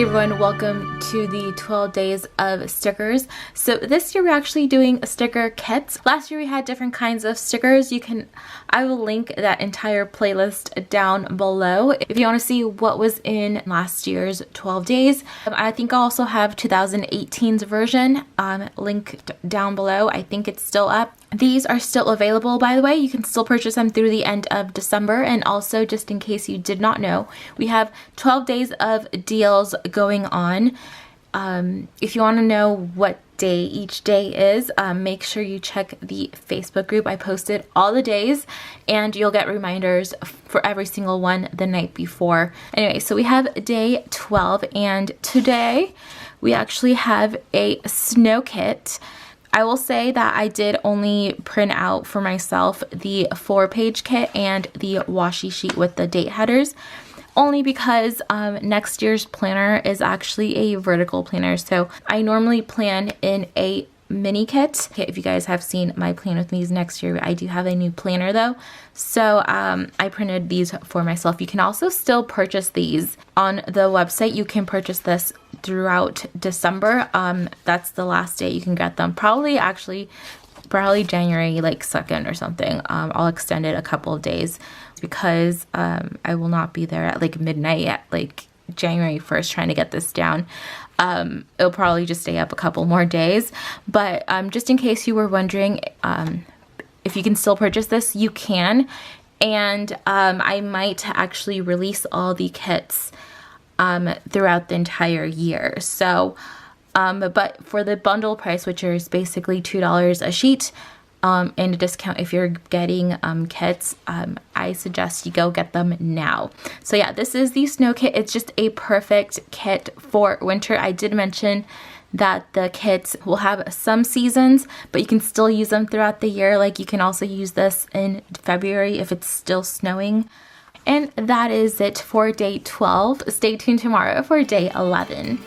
Hey everyone, welcome to the 12 days of stickers. So this year we're actually doing sticker kits. Last year we had different kinds of stickers. I will link that entire playlist down below if you want to see what was in last year's 12 days. I think I also have 2018's version linked down below. I think it's still up. These are still available, by the way. You can still purchase them through the end of December. And also, just in case you did not know, we have 12 days of deals going on. If you want to know what day each day is, make sure you check the Facebook group. I posted all the days and you'll get reminders for every single one the night before. Anyway, so we have day 12 and today we actually have a snow kit. I will say that I did only print out for myself the 4-page kit and the washi sheet with the date headers, only because next year's planner is actually a vertical planner. So I normally plan in a mini kit. Okay, if you guys have seen my plan with me's next year, I do have a new planner though. So I printed these for myself. You can also still purchase these on the website. You can purchase this throughout December. That's the last day you can get them. Probably January like 2nd or something. I'll extend it a couple of days because I will not be there at like midnight at like January 1st trying to get this down. It'll probably just stay up a couple more days, but just in case you were wondering if you can still purchase this, you can. And I might actually release all the kits throughout the entire year. So but for the bundle price, which is basically $2 a sheet, and a discount if you're getting kits, I suggest you go get them now. So yeah, this is the snow kit. It's just a perfect kit for winter. I did mention that the kits will have some seasons, but you can still use them throughout the year. Like you can also use this in February if it's still snowing. And that is it for day 12. Stay tuned tomorrow for day 11.